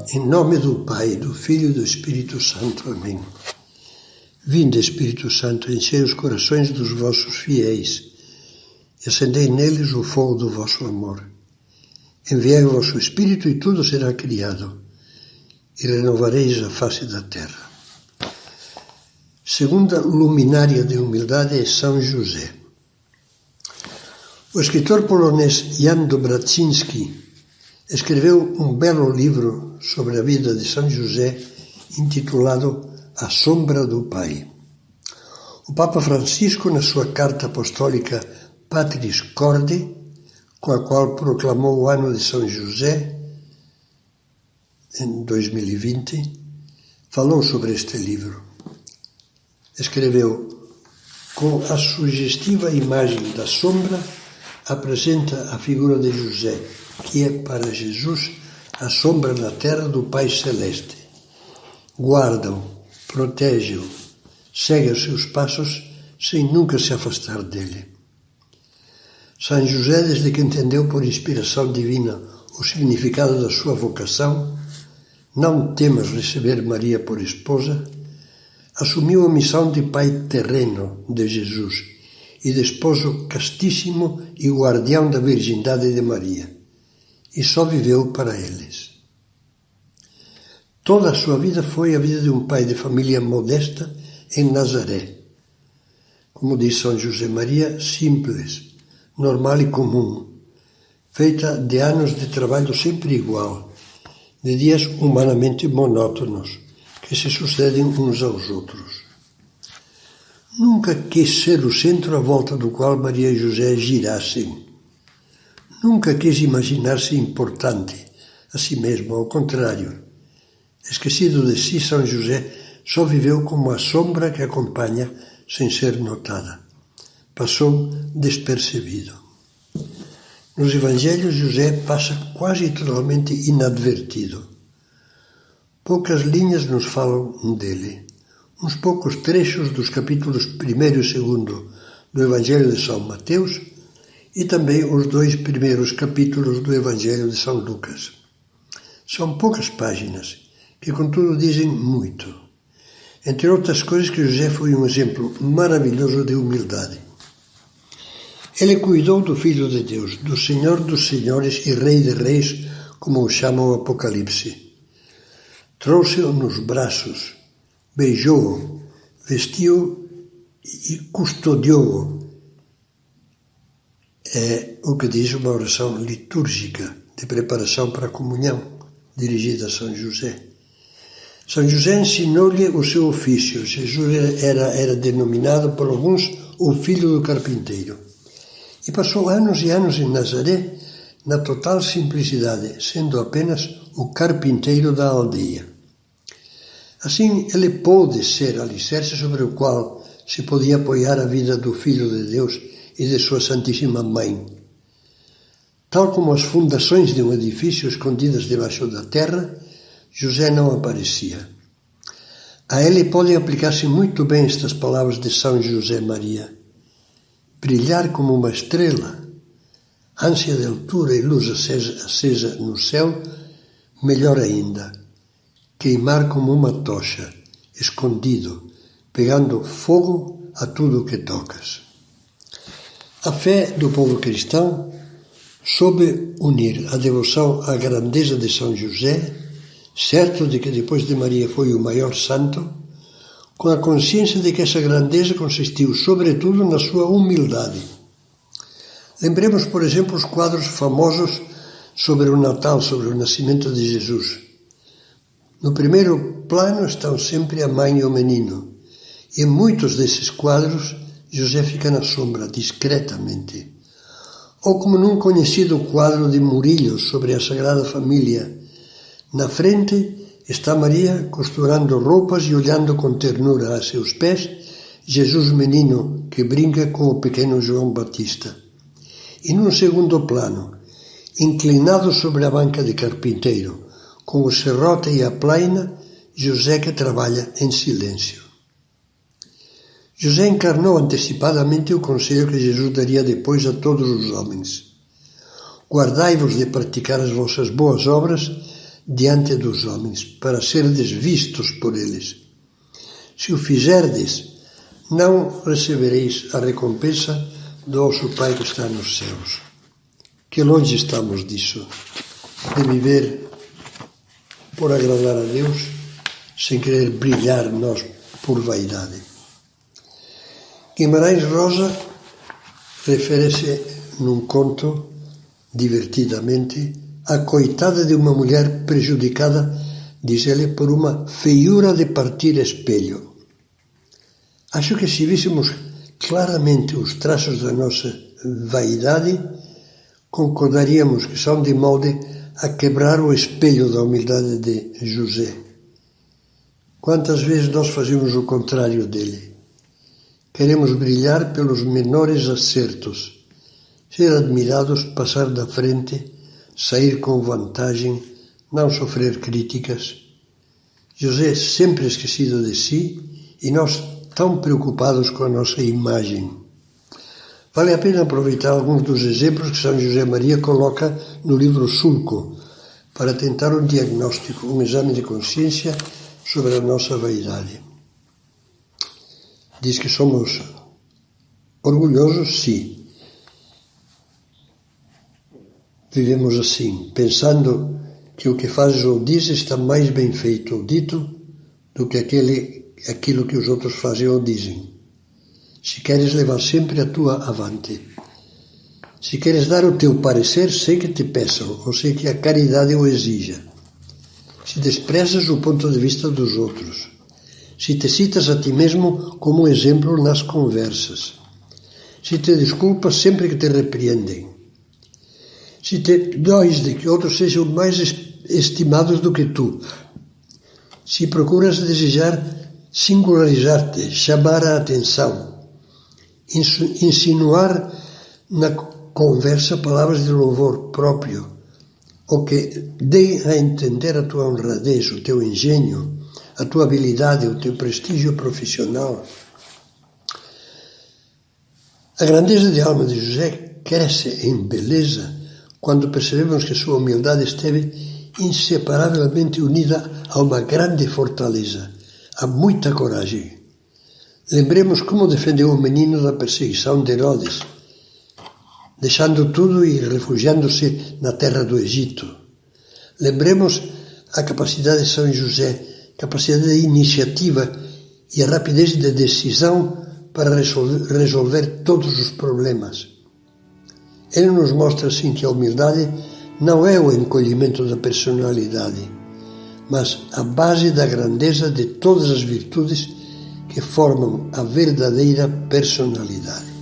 Em nome do Pai, do Filho e do Espírito Santo. Amém. Vinde, Espírito Santo, enchei os corações dos vossos fiéis e acendei neles o fogo do vosso amor. Enviai o vosso Espírito e tudo será criado, e renovareis a face da terra. Segunda luminária de humildade é São José. O escritor polonês Jan Dobrzyński escreveu um belo livro sobre a vida de São José, intitulado A Sombra do Pai. O Papa Francisco, na sua carta apostólica Patris Corde, com a qual proclamou o ano de São José, em 2020, falou sobre este livro. Escreveu: com a sugestiva imagem da sombra, apresenta a figura de José, que é para Jesus a sombra na terra do Pai Celeste. Guarda-o, protege-o, segue os seus passos sem nunca se afastar dele. São José, desde que entendeu por inspiração divina o significado da sua vocação, não temas receber Maria por esposa, assumiu a missão de pai terreno de Jesus e de esposo castíssimo e guardião da virgindade de Maria, e só viveu para eles. Toda a sua vida foi a vida de um pai de família modesta em Nazaré. Como diz São José Maria, simples, normal e comum, feita de anos de trabalho sempre igual, de dias humanamente monótonos, que se sucedem uns aos outros. Nunca quis ser o centro à volta do qual Maria e José girassem. Nunca quis imaginar-se importante a si mesmo, ao contrário. Esquecido de si, São José só viveu como a sombra que acompanha sem ser notada. Passou despercebido. Nos Evangelhos, José passa quase totalmente inadvertido. Poucas linhas nos falam dele. Uns poucos trechos dos capítulos 1 e 2 do Evangelho de São Mateus e também os 2 primeiros capítulos do Evangelho de São Lucas. São poucas páginas, que contudo dizem muito. Entre outras coisas, que José foi um exemplo maravilhoso de humildade. Ele cuidou do Filho de Deus, do Senhor dos Senhores e Rei de Reis, como o chama o Apocalipse. Trouxe-o nos braços, beijou-o, vestiu-o e custodiou-o. É o que diz uma oração litúrgica de preparação para a comunhão, dirigida a São José. São José ensinou-lhe o seu ofício. Jesus era denominado por alguns o filho do carpinteiro. E passou anos e anos em Nazaré, na total simplicidade, sendo apenas o carpinteiro da aldeia. Assim, ele pôde ser alicerce sobre o qual se podia apoiar a vida do Filho de Deus e de sua Santíssima Mãe. Tal como as fundações de um edifício escondidas debaixo da terra, José não aparecia. A ele podem aplicar-se muito bem estas palavras de São José Maria. Brilhar como uma estrela, ânsia de altura e luz acesa no céu, melhor ainda, queimar como uma tocha, escondido, pegando fogo a tudo o que tocas. A fé do povo cristão soube unir a devoção à grandeza de São José, certo de que depois de Maria foi o maior santo, com a consciência de que essa grandeza consistiu sobretudo na sua humildade. Lembremos, por exemplo, os quadros famosos sobre o Natal, sobre o nascimento de Jesus. No primeiro plano estão sempre a mãe e o menino, e em muitos desses quadros José fica na sombra, discretamente. Ou como num conhecido quadro de Murillo sobre a Sagrada Família, na frente está Maria costurando roupas e olhando com ternura a seus pés Jesus menino que brinca com o pequeno João Batista. E num segundo plano, inclinado sobre a banca de carpinteiro, com o serrote e a plaina, José que trabalha em silêncio. José encarnou antecipadamente o conselho que Jesus daria depois a todos os homens. Guardai-vos de praticar as vossas boas obras diante dos homens, para serdes vistos por eles. Se o fizerdes, não recebereis a recompensa do vosso Pai que está nos céus. Que longe estamos disso, de viver por agradar a Deus, sem querer brilhar nós por vaidade. Guimarães Rosa refere-se num conto, divertidamente, à coitada de uma mulher prejudicada, diz ele, por uma feiura de partir espelho. Acho que se víssemos claramente os traços da nossa vaidade, concordaríamos que são de molde a quebrar o espelho da humildade de José. Quantas vezes nós fazemos o contrário dele? Queremos brilhar pelos menores acertos, ser admirados, passar da frente, sair com vantagem, não sofrer críticas. José sempre esquecido de si e nós tão preocupados com a nossa imagem. Vale a pena aproveitar alguns dos exemplos que São José Maria coloca no livro Sulco, para tentar um diagnóstico, um exame de consciência sobre a nossa vaidade. Diz que somos orgulhosos, sim. Vivemos assim, pensando que o que fazes ou dizes está mais bem feito ou dito do que aquilo que os outros fazem ou dizem. Se queres levar sempre a tua avante. Se queres dar o teu parecer, sei que te peçam, ou sei que a caridade o exija. Se desprezas o ponto de vista dos outros. Se te citas a ti mesmo como exemplo nas conversas. Se te desculpas sempre que te repreendem. Se te dóis de que outros sejam mais estimados do que tu. Se procuras desejar singularizar-te, chamar a atenção. Insinuar na conversa palavras de louvor próprio, ou que deem a entender a tua honradez, o teu engenho, a tua habilidade, o teu prestígio profissional. A grandeza de alma de José cresce em beleza quando percebemos que sua humildade esteve inseparavelmente unida a uma grande fortaleza, a muita coragem. Lembremos como defendeu o menino da perseguição de Herodes, deixando tudo e refugiando-se na terra do Egito. Lembremos a capacidade de São José, capacidade de iniciativa e a rapidez de decisão para resolver todos os problemas. Ele nos mostra assim que a humildade não é o encolhimento da personalidade, mas a base da grandeza de todas as virtudes que formam a verdadeira personalidade.